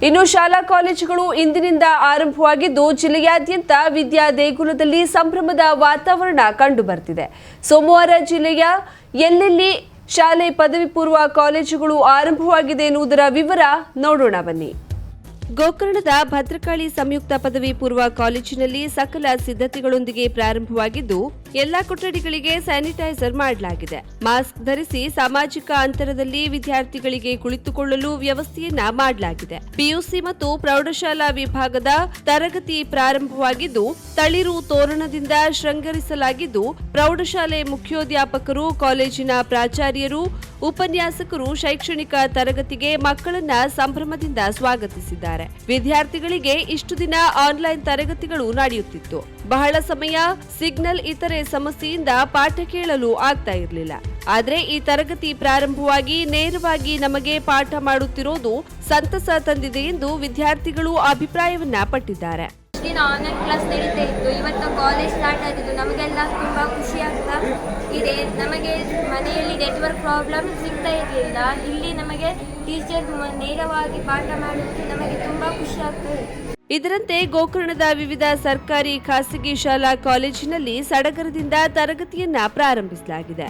ಇನ್ನು ಶಾಲಾ ಕಾಲೇಜುಗಳು ಇಂದಿನಿಂದ ಆರಂಭವಾಗಿದ್ದು ಜಿಲ್ಲೆಯಾದ್ಯಂತ ವಿದ್ಯಾ ದೇಗುಲದಲ್ಲಿ ಸಂಭ್ರಮದ ವಾತಾವರಣ ಕಂಡುಬರ್ತಿದೆ. ಸೋಮವಾರ ಜಿಲ್ಲೆಯ ಎಲ್ಲೆಲ್ಲಿ ಶಾಲೆ ಪದವಿ ಪೂರ್ವ ಕಾಲೇಜುಗಳು ಆರಂಭವಾಗಿದೆ ಎನ್ನುವುದರ ವಿವರ ನೋಡೋಣ ಬನ್ನಿ. ಗೋಕರ್ಣದ ಭದ್ರಕಾಳಿ ಸಂಯುಕ್ತ ಪದವಿ ಪೂರ್ವ ಕಾಲೇಜಿನಲ್ಲಿ ಸಕಲ ಸಿದ್ಧತೆಗಳೊಂದಿಗೆ ಪ್ರಾರಂಭವಾಗಿದ್ದು ಎಲ್ಲಾ ಕೊಠಡಿಗಳಿಗೆ ಸ್ಯಾನಿಟೈಸರ್ ಮಾಡಲಾಗಿದೆ. ಮಾಸ್ಕ್ ಧರಿಸಿ ಸಾಮಾಜಿಕ ಅಂತರದಲ್ಲಿ ವಿದ್ಯಾರ್ಥಿಗಳಿಗೆ ಕುಳಿತುಕೊಳ್ಳಲು ವ್ಯವಸ್ಥೆಯನ್ನ ಮಾಡಲಾಗಿದೆ. ಪಿಯುಸಿ ಮತ್ತು ಪ್ರೌಢಶಾಲಾ ವಿಭಾಗದ ತರಗತಿ ಪ್ರಾರಂಭವಾಗಿದ್ದು ತಳಿರು ತೋರಣದಿಂದ ಶೃಂಗರಿಸಲಾಗಿದ್ದು ಪ್ರೌಢಶಾಲೆ ಮುಖ್ಯೋಧ್ಯಾಪಕರು, ಕಾಲೇಜಿನ ಪ್ರಾಚಾರ್ಯರು, ಉಪನ್ಯಾಸಕರು ಶೈಕ್ಷಣಿಕ ತರಗತಿಗೆ ಮಕ್ಕಳನ್ನ ಸಂಭ್ರಮದಿಂದ ಸ್ವಾಗತಿಸಿದ್ದಾರೆ. ವಿದ್ಯಾರ್ಥಿಗಳಿಗೆ ಇಷ್ಟು ದಿನ ಆನ್ಲೈನ್ ತರಗತಿಗಳು ನಡೆಯುತ್ತಿತ್ತು. ಬಹಳ ಸಮಯ ಸಿಗ್ನಲ್ ಇತರೆ ಸಮಸ್ಯೆಯಿಂದ ಪಾಠ ಕೇಳಲು ಆಗ್ತಾ ಇರಲಿಲ್ಲ. ಆದ್ರೆ ಈ ತರಗತಿ ಪ್ರಾರಂಭವಾಗಿ ನೇರವಾಗಿ ನಮಗೆ ಪಾಠ ಮಾಡುತ್ತಿರೋದು ಸಂತಸ ತಂದಿದೆ ಎಂದು ವಿದ್ಯಾರ್ಥಿಗಳು ಅಭಿಪ್ರಾಯವನ್ನ ಪಟ್ಟಿದ್ದಾರೆ. ದಿನ ಆನ್ಲೈನ್ ಕ್ಲಾಸ್ ನಡೀತಾ ಇತ್ತು. ಇವತ್ತು ಕಾಲೇಜ್ ಸ್ಟಾರ್ಟ್ ಆಗಿದ್ದು ನಮಗೆಲ್ಲ ತುಂಬಾ ಖುಷಿ ಆಗ್ತಾ ಇದೆ. ನಮಗೆ ಮನೆಯಲ್ಲಿ ನೆಟ್ವರ್ಕ್ ಪ್ರಾಬ್ಲಮ್ ಸಿಗ್ತಾ ಇರಲಿಲ್ಲ. ಇಲ್ಲಿ ನಮಗೆ ಟೀಚರ್ ನೇರವಾಗಿ ಪಾಠ ಮಾಡೋಕ್ಕೆ ನಮಗೆ ತುಂಬಾ ಖುಷಿ ಆಗ್ತದೆ. ಇದರಂತೆ ಗೋಕರ್ಣದ ವಿವಿಧ ಸರ್ಕಾರಿ ಖಾಸಗಿ ಶಾಲಾ ಕಾಲೇಜಿನಲ್ಲಿ ಸಡಗರದಿಂದ ತರಗತಿಯನ್ನ ಪ್ರಾರಂಭಿಸಲಾಗಿದೆ.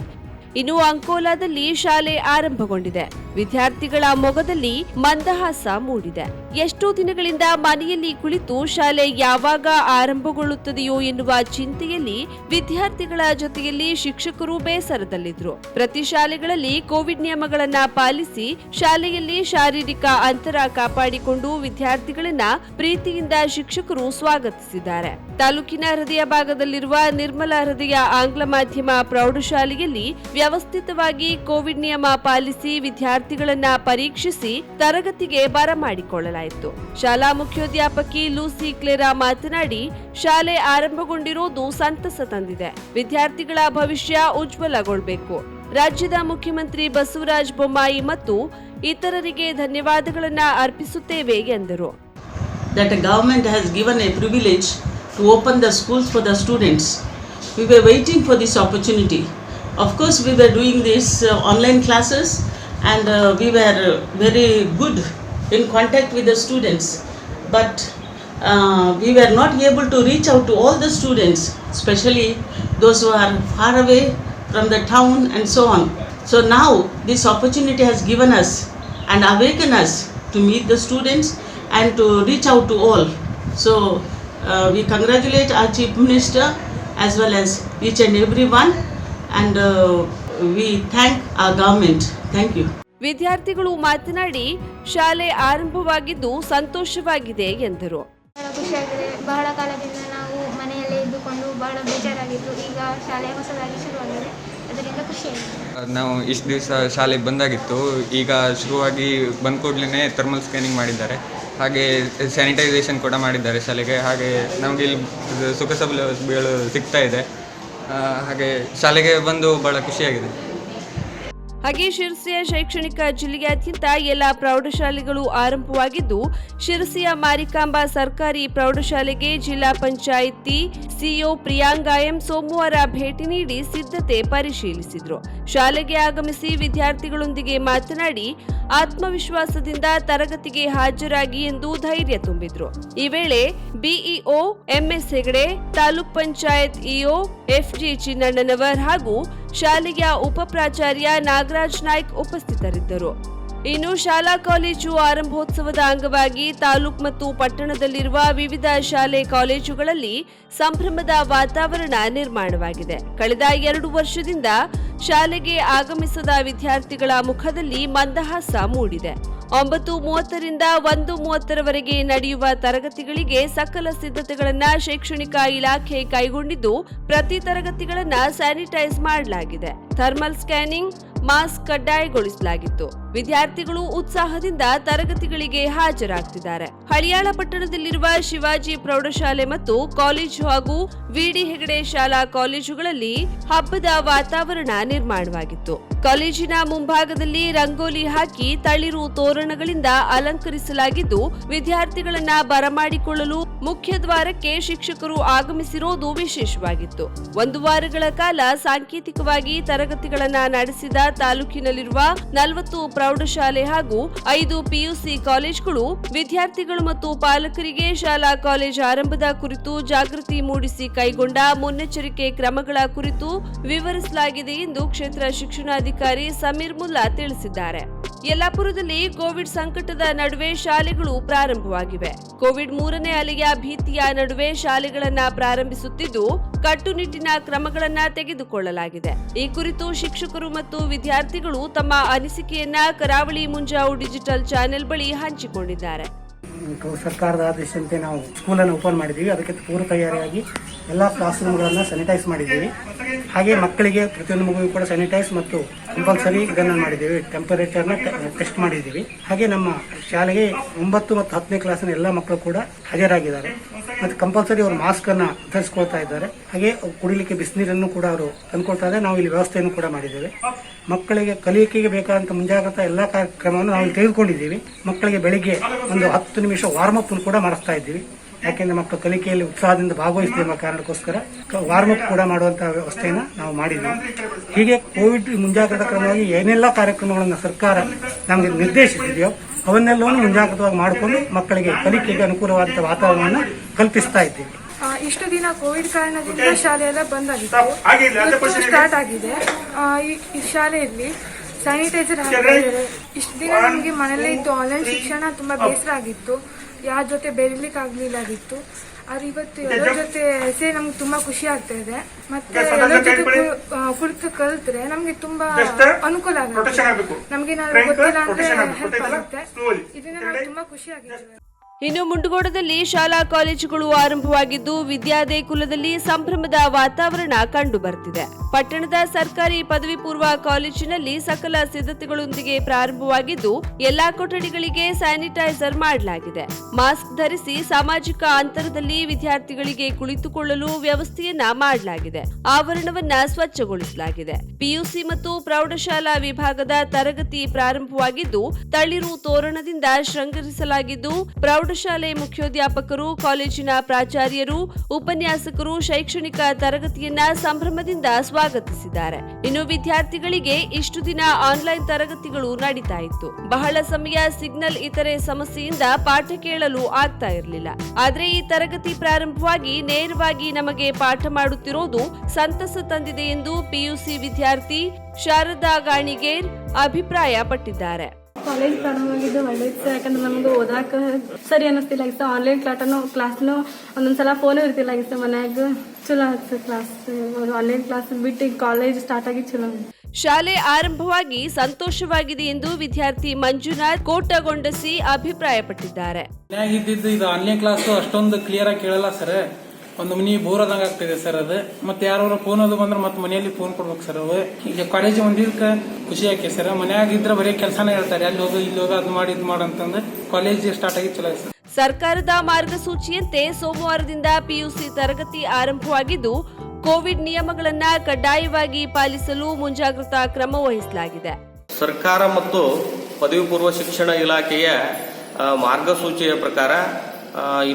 ಇನ್ನು ಅಂಕೋಲಾದಲ್ಲಿ ಶಾಲೆ ಆರಂಭಗೊಂಡಿದೆ. ವಿದ್ಯಾರ್ಥಿಗಳ ಮೊಗದಲ್ಲಿ ಮಂದಹಾಸ ಮೂಡಿದೆ. ಎಷ್ಟೋ ದಿನಗಳಿಂದ ಮನೆಯಲ್ಲಿ ಕುಳಿತು ಶಾಲೆ ಯಾವಾಗ ಆರಂಭಗೊಳ್ಳುತ್ತದೆಯೋ ಎನ್ನುವ ಚಿಂತೆಯಲ್ಲಿ ವಿದ್ಯಾರ್ಥಿಗಳ ಜೊತೆಯಲ್ಲಿ ಶಿಕ್ಷಕರು ಬೇಸರದಲ್ಲಿದ್ರು. ಪ್ರತಿ ಶಾಲೆಗಳಲ್ಲಿ ಕೋವಿಡ್ ನಿಯಮಗಳನ್ನ ಪಾಲಿಸಿ ಶಾಲೆಯಲ್ಲಿ ಶಾರೀರಿಕ ಅಂತರ ಕಾಪಾಡಿಕೊಂಡು ವಿದ್ಯಾರ್ಥಿಗಳನ್ನ ಪ್ರೀತಿಯಿಂದ ಶಿಕ್ಷಕರು ಸ್ವಾಗತಿಸಿದ್ದಾರೆ. ತಾಲೂಕಿನ ಹೃದಯ ಭಾಗದಲ್ಲಿರುವ ನಿರ್ಮಲ ಹೃದಯ ಆಂಗ್ಲ ಮಾಧ್ಯಮ ಪ್ರೌಢಶಾಲೆಯಲ್ಲಿ ವ್ಯವಸ್ಥಿತವಾಗಿ ಕೋವಿಡ್ ನಿಯಮ ಪಾಲಿಸಿ ವಿದ್ಯಾರ್ಥಿಗಳನ್ನ ಪರೀಕ್ಷಿಸಿ ತರಗತಿಗೆ ಬರಮಾಡಿಕೊಳ್ಳಲಾಯಿತು. ಶಾಲಾ ಮುಖ್ಯೋಧ್ಯಾಪಕಿ ಲೂಸಿ ಕ್ಲೇರಾ ಮಾತನಾಡಿ, ಶಾಲೆ ಆರಂಭಗೊಂಡಿರುವುದು ಸಂತಸ ತಂದಿದೆ. ವಿದ್ಯಾರ್ಥಿಗಳ ಭವಿಷ್ಯ ಉಜ್ವಲಗೊಳ್ಳಬೇಕು. ರಾಜ್ಯದ ಮುಖ್ಯಮಂತ್ರಿ ಬಸವರಾಜ ಬೊಮ್ಮಾಯಿ ಮತ್ತು ಇತರರಿಗೆ ಧನ್ಯವಾದಗಳನ್ನು ಅರ್ಪಿಸುತ್ತೇವೆ ಎಂದರು. That the government has given a privilege to open the schools for the students. We were waiting for this opportunity. Of course, we were doing this online classes and we were very good in contact with the students. But we were not able to reach out to all the students, especially those who are far away from the town and so on. So now this opportunity has given us and awakened us to meet the students and to reach out to all. So we congratulate our Chief Minister as well as each and everyone and we thank our government. Thank you. ವಿದ್ಯಾರ್ಥಿಗಳು ಮಾತನಾಡಿ ಶಾಲೆ ಆರಂಭವಾಗಿದ್ದು ಸಂತೋಷವಾಗಿದೆ ಎಂದರು. ಖುಷಿಯಾಗಿದೆ. ಬಹಳ ಕಾಲದಿಂದ ನಾವು ಮನೆಯಲ್ಲೇ ಇದ್ದುಕೊಂಡು ಬಹಳ ಬೇಜಾರಾಗಿತ್ತು. ಈಗ ಶಾಲೆ ಹೊಸದಾಗಿ ಶುರುವಾಗಿದೆ, ಅದರಿಂದ ಖುಷಿಯಾಗಿದೆ. ನಾವು ಇಷ್ಟು ದಿವಸ ಶಾಲೆಗೆ ಬಂದಾಗಿತ್ತು. ಈಗ ಶುರುವಾಗಿ ಬಂದ ಕೂಡಲೇ ಥರ್ಮಲ್ ಸ್ಕ್ಯಾನಿಂಗ್ ಮಾಡಿದ್ದಾರೆ. ಹಾಗೆ ಸ್ಯಾನಿಟೈಸೇಷನ್ ಕೂಡ ಮಾಡಿದ್ದಾರೆ ಶಾಲೆಗೆ. ಹಾಗೆ ನಮಗೆ ಇಲ್ಲಿ ಸುಖ ಸೌಲಭ್ಯಗಳು ಸಿಗ್ತಾ ಇದೆ. ಹಾಗೆ ಶಾಲೆಗೆ ಬಂದು ಬಹಳ ಖುಷಿಯಾಗಿದೆ. ಹಾಗೆ ಶಿರಸಿಯ ಶೈಕ್ಷಣಿಕ ಜಿಲ್ಲೆಯಾದ್ಯಂತ ಎಲ್ಲ ಪ್ರೌಢಶಾಲೆಗಳು ಆರಂಭವಾಗಿದ್ದು ಶಿರಸಿಯ ಮಾರಿಕಾಂಬಾ ಸರ್ಕಾರಿ ಪ್ರೌಢಶಾಲೆಗೆ ಜಿಲ್ಲಾ ಪಂಚಾಯಿತಿ ಸಿಇಒ ಪ್ರಿಯಾಂಗಾ ಎಂ ಸೋಮವಾರ ಭೇಟಿ ನೀಡಿ ಸಿದ್ಧತೆ ಪರಿಶೀಲಿಸಿದ್ರು. ಶಾಲೆಗೆ ಆಗಮಿಸಿ ವಿದ್ಯಾರ್ಥಿಗಳೊಂದಿಗೆ ಮಾತನಾಡಿ ಆತ್ಮವಿಶ್ವಾಸದಿಂದ ತರಗತಿಗೆ ಹಾಜರಾಗಿ ಎಂದು ಧೈರ್ಯ ತುಂಬಿದ್ರು. ಈ ವೇಳೆ BEO MS Hegde, taluk panchayat EO FG Chinnannanavar ಹಾಗೂ ಶಾಲೆಯ ಉಪ ಪ್ರಾಚಾರ್ಯ ನಾಗರಾಜ್ ನಾಯ್ಕ್ ಉಪಸ್ಥಿತರಿದ್ದರು. ಇನ್ನು ಶಾಲಾ ಕಾಲೇಜು ಆರಂಭೋತ್ಸವದ ಅಂಗವಾಗಿ ತಾಲೂಕು ಮತ್ತು ಪಟ್ಟಣದಲ್ಲಿರುವ ವಿವಿಧ ಶಾಲೆ ಕಾಲೇಜುಗಳಲ್ಲಿ ಸಂಭ್ರಮದ ವಾತಾವರಣ ನಿರ್ಮಾಣವಾಗಿದೆ. ಕಳೆದ 2 ವರ್ಷದಿಂದ ಶಾಲೆಗೆ ಆಗಮಿಸದ ವಿದ್ಯಾರ್ಥಿಗಳ ಮುಖದಲ್ಲಿ ಮಂದಹಾಸ ಮೂಡಿದೆ. 9:30 ರಿಂದ 1:30 ನಡೆಯುವ ತರಗತಿಗಳಿಗೆ ಸಕಲ ಸಿದ್ಧತೆಗಳನ್ನ ಶೈಕ್ಷಣಿಕ ಇಲಾಖೆ ಕೈಗೊಂಡಿದ್ದು ಪ್ರತಿ ತರಗತಿಗಳನ್ನ ಸ್ಯಾನಿಟೈಸ್ ಮಾಡಲಾಗಿದೆ. ಥರ್ಮಲ್ ಸ್ಕ್ಯಾನಿಂಗ್, ಮಾಸ್ಕ್ ಕಡ್ಡಾಯಗೊಳಿಸಲಾಗಿತ್ತು. ವಿದ್ಯಾರ್ಥಿಗಳು ಉತ್ಸಾಹದಿಂದ ತರಗತಿಗಳಿಗೆ ಹಾಜರಾಗ್ತಿದ್ದಾರೆ. ಹಳಿಯಾಳ ಪಟ್ಟಣದಲ್ಲಿರುವ ಶಿವಾಜಿ ಪ್ರೌಢಶಾಲೆ ಮತ್ತು ಕಾಲೇಜು ಹಾಗೂ ವಿಡಿ ಹೆಗಡೆ ಶಾಲಾ ಕಾಲೇಜುಗಳಲ್ಲಿ ಹಬ್ಬದ ವಾತಾವರಣ ನಿರ್ಮಾಣವಾಗಿತ್ತು. ಕಾಲೇಜಿನ ಮುಂಭಾಗದಲ್ಲಿ ರಂಗೋಲಿ ಹಾಕಿ ತಳಿರು ತೋರಣಗಳಿಂದ ಅಲಂಕರಿಸಲಾಗಿದ್ದು ವಿದ್ಯಾರ್ಥಿಗಳನ್ನ ಬರಮಾಡಿಕೊಳ್ಳಲು ಮುಖ್ಯ ದ್ವಾರಕ್ಕೆ ಶಿಕ್ಷಕರು ಆಗಮಿಸಿರೋದು ವಿಶೇಷವಾಗಿತ್ತು. 1 ವಾರಗಳ ಕಾಲ ಸಾಂಕೇತಿಕವಾಗಿ ತರಗತಿಗಳನ್ನ ನಡೆಸಿದ ತಾಲೂಕಿನಲ್ಲಿರುವ 40 ಪ್ರೌಢಶಾಲೆ ಹಾಗೂ 5 ಪಿಯುಸಿ ಕಾಲೇಜುಗಳು ವಿದ್ಯಾರ್ಥಿಗಳು ಮತ್ತು ಪಾಲಕರಿಗೆ ಶಾಲಾ ಕಾಲೇಜು ಆರಂಭದ ಕುರಿತು ಜಾಗೃತಿ ಮೂಡಿಸಿ ಕೈಗೊಂಡ ಮುನ್ನೆಚ್ಚರಿಕೆ ಕ್ರಮಗಳ ಕುರಿತು ವಿವರಿಸಲಾಗಿದೆ ಎಂದು ಕ್ಷೇತ್ರ ಶಿಕ್ಷಣಾಧಿಕಾರಿ ಸಮೀರ್ ಮುಲ್ಲಾ ತಿಳಿಸಿದ್ದಾರೆ. ಯಲ್ಲಾಪುರದಲ್ಲಿ ಕೋವಿಡ್ ಸಂಕಟದ ನಡುವೆ ಶಾಲೆಗಳು ಪ್ರಾರಂಭವಾಗಿವೆ. ಕೋವಿಡ್ 3ನೇ ಅಲೆಯ ಭೀತಿಯ ನಡುವೆ ಶಾಲೆಗಳನ್ನ ಪ್ರಾರಂಭಿಸುತ್ತಿದ್ದು ಕಟ್ಟುನಿಟ್ಟಿನ ಕ್ರಮಗಳನ್ನ ತೆಗೆದುಕೊಳ್ಳಲಾಗಿದೆ. ಈ ಕುರಿತು ಶಿಕ್ಷಕರು ಮತ್ತು ವಿದ್ಯಾರ್ಥಿಗಳು ತಮ್ಮ ಅನಿಸಿಕೆಯನ್ನ ಕರಾವಳಿ ಮುಂಜಾವು ಡಿಜಿಟಲ್ ಚಾನೆಲ್ ಬಳಿ ಹಂಚಿಕೊಂಡಿದ್ದಾರೆ. ಸರ್ಕಾರದ ಆದೇಶದಂತೆ ನಾವು ಸ್ಕೂಲನ್ನು ಓಪನ್ ಮಾಡಿದ್ದೀವಿ. ಅದಕ್ಕೆ ಪೂರ್ವ ತಯಾರಿಯಾಗಿ ಎಲ್ಲ ಕ್ಲಾಸ್ ರೂಮ್ಗಳನ್ನು ಸ್ಯಾನಿಟೈಸ್ ಮಾಡಿದ್ದೀವಿ. ಹಾಗೆ ಮಕ್ಕಳಿಗೆ ಪ್ರತಿಯೊಂದು ಮಗುವಿಗೂ ಕೂಡ ಸ್ಯಾನಿಟೈಸ್ ಮತ್ತು ಕಂಪಲ್ಸರಿ ಇದನ್ನು ಮಾಡಿದ್ದೀವಿ. ಟೆಂಪರೇಚರ್ನ ಟೆಸ್ಟ್ ಮಾಡಿದ್ದೀವಿ. ಹಾಗೆ ನಮ್ಮ ಶಾಲೆಗೆ 9 ಮತ್ತು 10ನೇ ಕ್ಲಾಸಿನ ಎಲ್ಲ ಮಕ್ಕಳು ಕೂಡ ಹಾಜರಾಗಿದ್ದಾರೆ ಮತ್ತು ಕಂಪಲ್ಸರಿ ಅವರು ಮಾಸ್ಕನ್ನು ಧರಿಸ್ಕೊಳ್ತಾ ಇದ್ದಾರೆ. ಹಾಗೆ ಕುಡಿಲಿಕ್ಕೆ ಬಿಸಿನೀರನ್ನು ಕೂಡ ಅವರು ತಂದುಕೊಳ್ತಾ ಇದ್ದಾರೆ. ನಾವು ಇಲ್ಲಿ ವ್ಯವಸ್ಥೆಯನ್ನು ಕೂಡ ಮಾಡಿದ್ದೇವೆ. ಮಕ್ಕಳಿಗೆ ಕಲಿಕೆಗೆ ಬೇಕಾದಂಥ ಮುಂಜಾಗ್ರತಾ ಎಲ್ಲ ಕಾರ್ಯಕ್ರಮವನ್ನು ನಾವು ತೆಗೆದುಕೊಂಡಿದ್ದೀವಿ. ಮಕ್ಕಳಿಗೆ ಬೆಳಿಗ್ಗೆ ಒಂದು 10 ನಿಮಿಷ ವಾರ್ಮ್ ಅಪ್ ಕೂಡ ಮಾಡಿಸ್ತಾ ಇದ್ದೀವಿ. ಯಾಕೆಂದ್ರೆ ಮಕ್ಕಳು ಕಲಿಕೆಯಲ್ಲಿ ಉತ್ಸಾಹದಿಂದ ಭಾಗವಹಿಸಿದೆ ಎಂಬ ಕಾರಣಕ್ಕೋಸ್ಕರ ವಾರ್ಮ್ ಅಪ್ ಕೂಡ ಮಾಡುವಂತಹ ವ್ಯವಸ್ಥೆಯನ್ನು ನಾವು ಮಾಡಿದ್ದೀವಿ. ಹೀಗೆ ಕೋವಿಡ್ ಮುಂಜಾಗ್ರತಾ ಕ್ರಮವಾಗಿ ಏನೆಲ್ಲ ಕಾರ್ಯಕ್ರಮಗಳನ್ನು ಸರ್ಕಾರ ನಮಗೆ ನಿರ್ದೇಶಿಸಿದೆಯೋ ಅವನ್ನೆಲ್ಲವನ್ನು ಮುಂಜಾಗ್ರತವಾಗಿ ಮಾಡಿಕೊಂಡು ಮಕ್ಕಳಿಗೆ ಕಲಿಕೆಗೆ ಅನುಕೂಲವಾದಂತಹ ವಾತಾವರಣವನ್ನು ಕಲ್ಪಿಸ್ತಾ ಇದ್ದೀವಿ. ಇಷ್ಟು ದಿನ ಕೋವಿಡ್ ಕಾರಣದಿಂದ ಶಾಲೆಯೆಲ್ಲ ಬಂದಾಗಿತ್ತು. ಸ್ಟಾರ್ಟ್ ಆಗಿದೆ. ಈ ಶಾಲೆಯಲ್ಲಿ ಸ್ಯಾನಿಟೈಸರ್ ಹಾಕಿದ್ದಾರೆ. ಇಷ್ಟು ದಿನ ನಮಗೆ ಮನೆಯಲ್ಲೇ ಇದ್ದು ಆನ್ಲೈನ್ ಶಿಕ್ಷಣ ತುಂಬಾ ಬೇಸರ ಆಗಿತ್ತು. ಯಾರ ಜೊತೆ ಬೆರೀಲಿಕ್ಕೆ ಆಗ್ಲಿಲ್ಲಾಗಿತ್ತು. ಆದ್ರೆ ಇವತ್ತು ಎಲ್ಲರ ಜೊತೆ ಸೇರಿ ನಮ್ಗೆ ತುಂಬಾ ಖುಷಿ ಆಗ್ತಾ ಇದೆ. ಮತ್ತೆ ಎಲ್ಲರ ಜೊತೆ ಕುಳಿತು ಕಲಿತ್ರೆ ನಮ್ಗೆ ತುಂಬಾ ಅನುಕೂಲ ಆಗುತ್ತೆ. ನಮ್ಗೆ ಏನಾದ್ರು ಗೊತ್ತಿಲ್ಲ ಅಂದ್ರೆ ಹೆಲ್ಪ್ ಆಗುತ್ತೆ. ಇದರಿಂದ ನಾವು ತುಂಬಾ ಖುಷಿ ಆಗಿದ್ದೇವೆ. ಇನ್ನು ಮುಂಡಗೋಡದಲ್ಲಿ ಶಾಲಾ ಕಾಲೇಜುಗಳು ಆರಂಭವಾಗಿದ್ದು ವಿದ್ಯಾದೇಗುಲದಲ್ಲಿ ಸಂಭ್ರಮದ ವಾತಾವರಣ ಕಂಡು ಬರ್ತಿದೆ. ಪಟ್ಟಣದ ಸರ್ಕಾರಿ ಪದವಿ ಪೂರ್ವ ಕಾಲೇಜಿನಲ್ಲಿ ಸಕಲ ಸಿದ್ಧತೆಗಳೊಂದಿಗೆ ಪ್ರಾರಂಭವಾಗಿದ್ದು ಎಲ್ಲಾ ಕೊಠಡಿಗಳಿಗೆ ಸ್ಯಾನಿಟೈಸರ್ ಮಾಡಲಾಗಿದೆ. ಮಾಸ್ಕ್ ಧರಿಸಿ ಸಾಮಾಜಿಕ ಅಂತರದಲ್ಲಿ ವಿದ್ಯಾರ್ಥಿಗಳಿಗೆ ಕುಳಿತುಕೊಳ್ಳಲು ವ್ಯವಸ್ಥೆಯನ್ನ ಮಾಡಲಾಗಿದೆ. ಆವರಣವನ್ನ ಸ್ವಚ್ಛಗೊಳಿಸಲಾಗಿದೆ. ಪಿಯುಸಿ ಮತ್ತು ಪ್ರೌಢಶಾಲಾ ವಿಭಾಗದ ತರಗತಿ ಪ್ರಾರಂಭವಾಗಿದ್ದು ತಳಿರು ತೋರಣದಿಂದ ಶೃಂಗರಿಸಲಾಗಿದ್ದು ಪ್ರೌಢಶಾಲೆ ಮುಖ್ಯೋಧ್ಯಾಪಕರು, ಕಾಲೇಜಿನ ಪ್ರಾಚಾರ್ಯರು, ಉಪನ್ಯಾಸಕರು ಶೈಕ್ಷಣಿಕ ತರಗತಿಯನ್ನ ಸಂಭ್ರಮದಿಂದ ಸ್ವಾಗತಿಸಿದ್ದಾರೆ. ಇನ್ನು ವಿದ್ಯಾರ್ಥಿಗಳಿಗೆ ಇಷ್ಟು ದಿನ ಆನ್ಲೈನ್ ತರಗತಿಗಳು ನಡೀತಾ ಇತ್ತು. ಬಹಳ ಸಮಯ ಸಿಗ್ನಲ್ ಇತರೆ ಸಮಸ್ಯೆಯಿಂದ ಪಾಠ ಕೇಳಲು ಆಗ್ತಾ ಇರಲಿಲ್ಲ. ಆದ್ರೆ ಈ ತರಗತಿ ಪ್ರಾರಂಭವಾಗಿ ನೇರವಾಗಿ ನಮಗೆ ಪಾಠ ಮಾಡುತ್ತಿರೋದು ಸಂತಸ ತಂದಿದೆ ಎಂದು ಪಿಯುಸಿ ವಿದ್ಯಾರ್ಥಿ ಶಾರದಾ ಗಾಣಿಗೇರ್ ಅಭಿಪ್ರಾಯ ಪಟ್ಟಿದ್ದಾರೆ. ಕಾಲೇಜ್ ಪ್ರಾರಂಭವಾಗಿದ್ದು ಒಳ್ಳೇದು. ಯಾಕಂದ್ರೆ ನಮ್ಗೆ ಓದಾಕ ಸರಿ ಅನ್ನಿಸ್ತಿಲ್ಲ ಆಗಿತ್ತು. ಆನ್ಲೈನ್ ಕ್ಲಾಸ್ನು ಒಂದೊಂದ್ಸಲ ಫೋನು ಇರ್ತಿಲ್ಲ ಆಗಿತ್ತು ಮನ್ಯಾಗ. ಚಲೋ ಆಗ್ತದೆ ಕ್ಲಾಸ್. ಆನ್ಲೈನ್ ಕ್ಲಾಸ್ ಬಿಟ್ಟು ಕಾಲೇಜ್ ಸ್ಟಾರ್ಟ್ ಆಗಿ ಚಲೋ. ಶಾಲೆ ಆರಂಭವಾಗಿ ಸಂತೋಷವಾಗಿದೆ ಎಂದು ವಿದ್ಯಾರ್ಥಿ ಮಂಜುನಾಥ್ ಕೋಟಗೊಂಡಸಿ ಅಭಿಪ್ರಾಯಪಟ್ಟಿದ್ದಾರೆ. ಇದು ಆನ್ಲೈನ್ ಕ್ಲಾಸ್ ಅಷ್ಟೊಂದು ಕ್ಲಿಯರ್ ಆಗಿ ಕೇಳಲ್ಲ ಸರ್. ಒಂದು ಮನಿ ಬೋರ್ ಆದಂಗ ಆಗ್ತಿದೆ ಸರ್. ಅದು ಮತ್ತೆ ಯಾರು ಫೋನ್ ಅದು ಬಂದ್ರೆ ಮತ್ತೆ ಮನೆಯಲ್ಲಿ ಫೋನ್ ಕೊಡ್ಬೇಕು ಸರ್. ಅವು ಈಗ ಕಾಲೇಜ್ ಒಂದಿದ್ದಕ್ಕೆ ಖುಷಿ ಆಕೆ ಸರ್. ಮನ್ಯಾಗ ಇದ್ರೆ ಬರೀ ಕೆಲಸನೇ ಹೇಳ್ತಾರೆ, ಅಲ್ಲಿ ಹೋಗು ಇಲ್ಲಿ ಹೋಗ ಅದು ಮಾಡಿ ಇದು ಮಾಡಂತಂದ್ರೆ ಕಾಲೇಜ್ ಸ್ಟಾರ್ಟ್ ಆಗಿ ಚಲೋ ಸರ್. ಸರ್ಕಾರದ ಮಾರ್ಗಸೂಚಿಯಂತೆ ಸೋಮವಾರದಿಂದ ಪಿಯುಸಿ ತರಗತಿ ಆರಂಭವಾಗಿದ್ದು ಕೋವಿಡ್ ನಿಯಮಗಳನ್ನ ಕಡ್ಡಾಯವಾಗಿ ಪಾಲಿಸಲು ಮುಂಜಾಗ್ರತಾ ಕ್ರಮ ವಹಿಸಲಾಗಿದೆ. ಸರ್ಕಾರ ಮತ್ತು ಪದವಿ ಪೂರ್ವ ಶಿಕ್ಷಣ ಇಲಾಖೆಯ ಮಾರ್ಗಸೂಚಿಯ ಪ್ರಕಾರ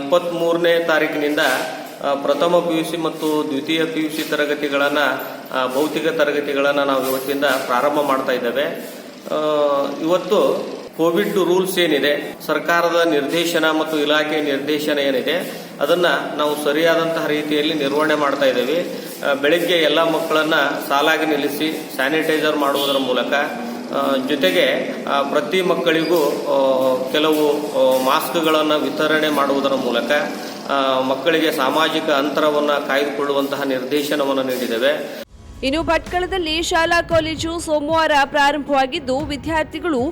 23ನೇ ತಾರೀಕಿನಿಂದ ಪ್ರಥಮ ಪಿಯುಸಿ ಮತ್ತು ದ್ವಿತೀಯ ಪಿಯುಸಿ ತರಗತಿಗಳನ್ನು ಭೌತಿಕ ತರಗತಿಗಳನ್ನು ನಾವು ಇವತ್ತಿಂದ ಪ್ರಾರಂಭ ಮಾಡ್ತಾ ಇದ್ದೇವೆ. ಇವತ್ತು ಕೋವಿಡ್ ರೂಲ್ಸ್ ಏನಿದೆ, ಸರ್ಕಾರದ ನಿರ್ದೇಶನ ಮತ್ತು ಇಲಾಖೆಯ ನಿರ್ದೇಶನ ಏನಿದೆ ಅದನ್ನು ನಾವು ಸರಿಯಾದಂತಹ ರೀತಿಯಲ್ಲಿ ನಿರ್ವಹಣೆ ಮಾಡ್ತಾ ಇದ್ದೇವೆ. ಬೆಳಗ್ಗೆ ಎಲ್ಲ ಮಕ್ಕಳನ್ನು ಸಾಲಾಗಿ ನಿಲ್ಲಿಸಿ ಸ್ಯಾನಿಟೈಸರ್ ಮಾಡುವುದರ ಮೂಲಕ, ಜೊತೆಗೆ ಪ್ರತಿ ಮಕ್ಕಳಿಗೂ ಕೆಲವು ಮಾಸ್ಕ್ಗಳನ್ನು ವಿತರಣೆ ಮಾಡುವುದರ ಮೂಲಕ ಮಕ್ಕಳಿಗೆ ಸಾಮಾಜಿಕ ಅಂತರವನ್ನು ಕಾಯ್ದುಕೊಳ್ಳುವಂತಹ ನಿರ್ದೇಶನವನ್ನು ನೀಡಿದ್ದೇವೆ. ಇನ್ನು ಭಟ್ಕಳದಲ್ಲಿ ಶಾಲಾ ಕಾಲೇಜು ಸೋಮವಾರ ಪ್ರಾರಂಭವಾಗಿದ್ದು ವಿದ್ಯಾರ್ಥಿಗಳು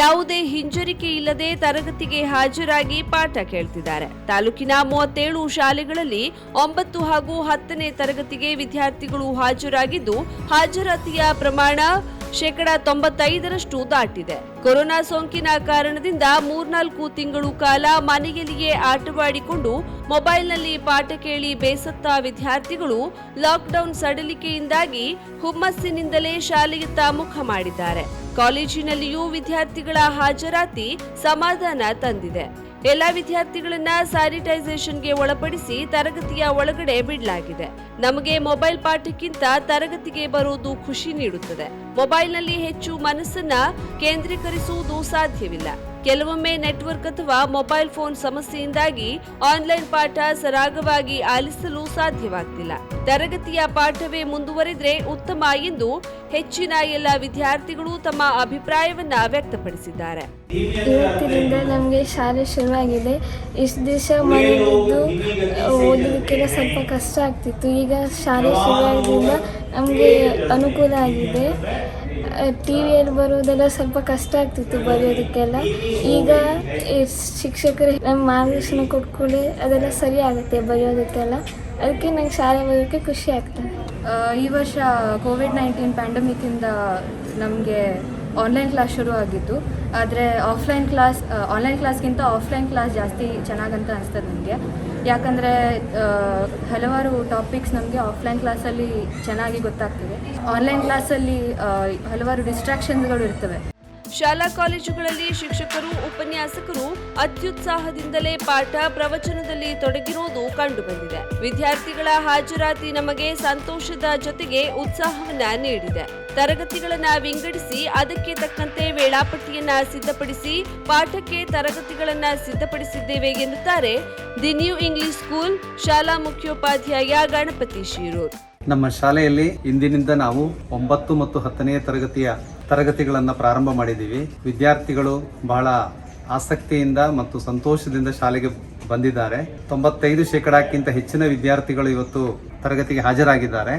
ಯಾವುದೇ ಹಿಂಜರಿಕೆ ಇಲ್ಲದೆ ತರಗತಿಗೆ ಹಾಜರಾಗಿ ಪಾಠ ಕೇಳ್ತಿದ್ದಾರೆ. ತಾಲೂಕಿನ 37 ಶಾಲೆಗಳಲ್ಲಿ 9 ಹಾಗೂ 10ನೇ ತರಗತಿಗೆ ವಿದ್ಯಾರ್ಥಿಗಳು ಹಾಜರಾಗಿದ್ದು ಹಾಜರಾತಿಯ ಪ್ರಮಾಣ 95% ದಾಟಿದೆ. ಕೊರೋನಾ ಸೋಂಕಿನ ಕಾರಣದಿಂದ 3-4 ತಿಂಗಳು ಕಾಲ ಮನೆಯಲ್ಲಿಯೇ ಆಟವಾಡಿಕೊಂಡು ಮೊಬೈಲ್ನಲ್ಲಿ ಪಾಠ ಕೇಳಿ ಬೇಸತ್ತ ವಿದ್ಯಾರ್ಥಿಗಳು ಲಾಕ್ಡೌನ್ ಸಡಿಲಿಕೆಯಿಂದಾಗಿ ಹುಮ್ಮಸ್ಸಿನಿಂದಲೇ ಶಾಲೆಯತ್ತ ಮುಖ ಮಾಡಿದ್ದಾರೆ. ಕಾಲೇಜಿನಲ್ಲಿಯೂ ವಿದ್ಯಾರ್ಥಿಗಳ ಹಾಜರಾತಿ ಸಮಾಧಾನ ತಂದಿದೆ. ಎಲ್ಲಾ ವಿದ್ಯಾರ್ಥಿಗಳನ್ನ ಸ್ಯಾನಿಟೈಸೇಷನ್ಗೆ ಒಳಪಡಿಸಿ ತರಗತಿಯ ಒಳಗಡೆ ಬಿಡಲಾಗಿದೆ. ನಮಗೆ ಮೊಬೈಲ್ ಪಾಠಕ್ಕಿಂತ ತರಗತಿಗೆ ಬರುವುದು ಖುಷಿ ನೀಡುತ್ತದೆ. ಮೊಬೈಲ್ನಲ್ಲಿ ಹೆಚ್ಚು ಮನಸ್ಸನ್ನ ಕೇಂದ್ರೀಕರಿಸುವುದು ಸಾಧ್ಯವಿಲ್ಲ. ಕೆಲವೊಮ್ಮೆ ನೆಟ್ವರ್ಕ್ ಅಥವಾ ಮೊಬೈಲ್ ಫೋನ್ ಸಮಸ್ಯೆಯಿಂದಾಗಿ ಆನ್ಲೈನ್ ಪಾಠ ಸರಾಗವಾಗಿ ಆಲಿಸಲು ಸಾಧ್ಯವಾಗ್ತಿಲ್ಲ. ತರಗತಿಯ ಪಾಠವೇ ಮುಂದುವರಿದ್ರೆ ಉತ್ತಮ ಎಂದು ಹೆಚ್ಚಿನ ಎಲ್ಲ ವಿದ್ಯಾರ್ಥಿಗಳು ತಮ್ಮ ಅಭಿಪ್ರಾಯವನ್ನ ವ್ಯಕ್ತಪಡಿಸಿದ್ದಾರೆ. ಇವತ್ತಿನಿಂದ ನಮಗೆ ಶಾಲೆ ಶುರುವಾಗಿದೆ. ಇಷ್ಟು ದಿವಸ ಮನೆಯಲ್ಲಿದ್ದು ಓದಲಿಕ್ಕೆಲ್ಲ ಸ್ವಲ್ಪ ಕಷ್ಟ ಆಗ್ತಿತ್ತು. ಈಗ ಶಾಲೆ ಶುರುವಾಗೋದ್ರಿಂದ ನಮಗೆ ಅನುಕೂಲ ಆಗಿದೆ. ಟಿವಿಯಲ್ಲಿ ಬರೋದೆಲ್ಲ ಸ್ವಲ್ಪ ಕಷ್ಟ ಆಗ್ತಿತ್ತು ಬರೆಯೋದಕ್ಕೆಲ್ಲ. ಈಗ ಶಿಕ್ಷಕರು ನಮ್ಮ ಮಾರ್ಗದರ್ಶನ ಕೊಟ್ಕೊಳ್ಳಿ ಅದೆಲ್ಲ ಸರಿ ಆಗುತ್ತೆ ಬರೆಯೋದಕ್ಕೆಲ್ಲ. ಅದಕ್ಕೆ ನಂಗೆ ಶಾಲೆ ಬರೋಕ್ಕೆ ಖುಷಿ ಆಗ್ತದೆ. ಈ ವರ್ಷ ಕೋವಿಡ್-19 ಪ್ಯಾಂಡಮಿಕ್ಕಿಂದ ನಮಗೆ ಆನ್ಲೈನ್ ಕ್ಲಾಸ್ ಶುರು ಆಗಿತ್ತು. ಆದರೆ ಆನ್ಲೈನ್ ಕ್ಲಾಸ್ಗಿಂತ ಆಫ್ಲೈನ್ ಕ್ಲಾಸ್ ಜಾಸ್ತಿ ಚೆನ್ನಾಗಂತ ಅನಿಸ್ತದೆ ನನಗೆ. ಯಾಕಂದರೆ ಹಲವಾರು ಟಾಪಿಕ್ಸ್ ನಮಗೆ ಆಫ್ಲೈನ್ ಕ್ಲಾಸಲ್ಲಿ ಚೆನ್ನಾಗಿ ಗೊತ್ತಾಗ್ತದೆ. ಆನ್ಲೈನ್ ಕ್ಲಾಸಲ್ಲಿ ಹಲವಾರು ಡಿಸ್ಟ್ರಾಕ್ಷನ್ಸ್ಗಳು ಇರ್ತವೆ. ಶಾಲಾ ಕಾಲೇಜುಗಳಲ್ಲಿ ಶಿಕ್ಷಕರು, ಉಪನ್ಯಾಸಕರು ಅತ್ಯುತ್ಸಾಹದಿಂದಲೇ ಪಾಠ ಪ್ರವಚನದಲ್ಲಿ ತೊಡಗಿರುವುದು ಕಂಡುಬಂದಿದೆ. ವಿದ್ಯಾರ್ಥಿಗಳ ಹಾಜರಾತಿ ನಮಗೆ ಸಂತೋಷದ ಜೊತೆಗೆ ಉತ್ಸಾಹವನ್ನ ನೀಡಿದೆ. ತರಗತಿಗಳನ್ನ ವಿಂಗಡಿಸಿ ಅದಕ್ಕೆ ತಕ್ಕಂತೆ ವೇಳಾಪಟ್ಟಿಯನ್ನ ಸಿದ್ಧಪಡಿಸಿ ಪಾಠಕ್ಕೆ ತರಗತಿಗಳನ್ನ ಸಿದ್ಧಪಡಿಸಿದ್ದೇವೆ ಎನ್ನುತ್ತಾರೆ ದಿ ನ್ಯೂ ಇಂಗ್ಲಿಷ್ ಸ್ಕೂಲ್ ಶಾಲಾ ಮುಖ್ಯೋಪಾಧ್ಯಾಯ ಗಣಪತಿ ಶೀರೂರ್. ನಮ್ಮ ಶಾಲೆಯಲ್ಲಿ ಇಂದಿನಿಂದ ನಾವು 9 ಮತ್ತು 10ನೇ ತರಗತಿಗಳನ್ನು ಪ್ರಾರಂಭ ಮಾಡಿದ್ದೀವಿ. ವಿದ್ಯಾರ್ಥಿಗಳು ಬಹಳ ಆಸಕ್ತಿಯಿಂದ ಮತ್ತು ಸಂತೋಷದಿಂದ ಶಾಲೆಗೆ ಬಂದಿದ್ದಾರೆ. 95% ಹೆಚ್ಚಿನ ವಿದ್ಯಾರ್ಥಿಗಳು ಇವತ್ತು ತರಗತಿಗೆ ಹಾಜರಾಗಿದ್ದಾರೆ.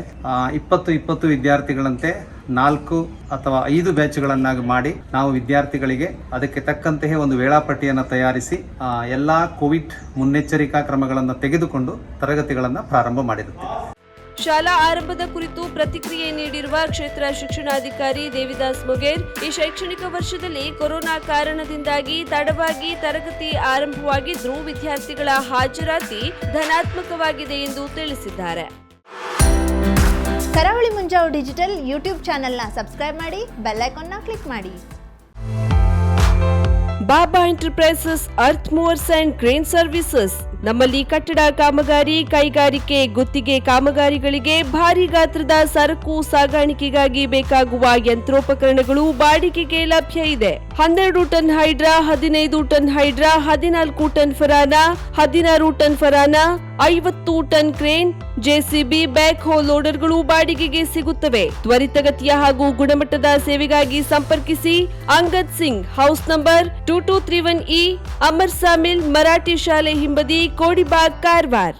20 ವಿದ್ಯಾರ್ಥಿಗಳಂತೆ 4 ಅಥವಾ 5 ಬ್ಯಾಚ್ಗಳನ್ನಾಗಿ ಮಾಡಿ ನಾವು ವಿದ್ಯಾರ್ಥಿಗಳಿಗೆ ಅದಕ್ಕೆ ತಕ್ಕಂತೆ ಒಂದು ವೇಳಾಪಟ್ಟಿಯನ್ನು ತಯಾರಿಸಿ ಎಲ್ಲ ಕೋವಿಡ್ ಮುನ್ನೆಚ್ಚರಿಕಾ ಕ್ರಮಗಳನ್ನು ತೆಗೆದುಕೊಂಡು ತರಗತಿಗಳನ್ನು ಪ್ರಾರಂಭ ಮಾಡಿರುತ್ತೇವೆ. ಶಾಲಾ ಆರಂಭದ ಕುರಿತು ಪ್ರತಿಕ್ರಿಯೆ ನೀಡಿರುವ ಕ್ಷೇತ್ರ ಶಿಕ್ಷಣಾಧಿಕಾರಿ ದೇವಿದಾಸ್ ಮೊಗೇರ್, ಈ ಶೈಕ್ಷಣಿಕ ವರ್ಷದಲ್ಲಿ ಕೊರೋನಾ ಕಾರಣದಿಂದಾಗಿ ತಡವಾಗಿ ತರಗತಿ ಆರಂಭವಾಗಿದ್ರೂ ವಿದ್ಯಾರ್ಥಿಗಳ ಹಾಜರಾತಿ ಧನಾತ್ಮಕವಾಗಿದೆ ಎಂದು ತಿಳಿಸಿದ್ದಾರೆ. ಕರಾವಳಿ ಮುಂಜಾವು ಡಿಜಿಟಲ್ ಯೂಟ್ಯೂಬ್ ಚಾನೆಲ್ನ ಸಬ್ಸ್ಕ್ರೈಬ್ ಮಾಡಿ, ಬೆಲ್ ಐಕಾನ್ನ ಕ್ಲಿಕ್ ಮಾಡಿ. Baba enterprises earth movers and crane services. ನಮ್ಮಲ್ಲಿ ಕಟ್ಟಡ ಕಾಮಗಾರಿ, ಕೈಗಾರಿಕೆ, ಗುತ್ತಿಗೆ ಕಾಮಗಾರಿಗಳಿಗೆ ಭಾರಿ ಗಾತ್ರದ ಸರಕು ಸಾಗಾಣಿಕೆಗಾಗಿ ಬೇಕಾಗುವ ಯಂತ್ರೋಪಕರಣಗಳು ಬಾಡಿಗೆಗೆ ಲಭ್ಯ ಇದೆ. 12 ton hydra, 15 ton hydra, 14 ton Farana, 16 ton Farana, 50 ton crane, JCB, backhoe ಲೋಡರ್ಗಳು ಬಾಡಿಗೆಗೆ ಸಿಗುತ್ತವೆ. ತ್ವರಿತಗತಿಯ ಹಾಗೂ ಗುಣಮಟ್ಟದ ಸೇವೆಗಾಗಿ ಸಂಪರ್ಕಿಸಿ. Angad Singh, house number 2231E, Amar sawmill, Marathi ಶಾಲೆ ಹಿಂಬದಿ, ಕೋಡಿಬಾಗ್, ಕಾರವಾರ್.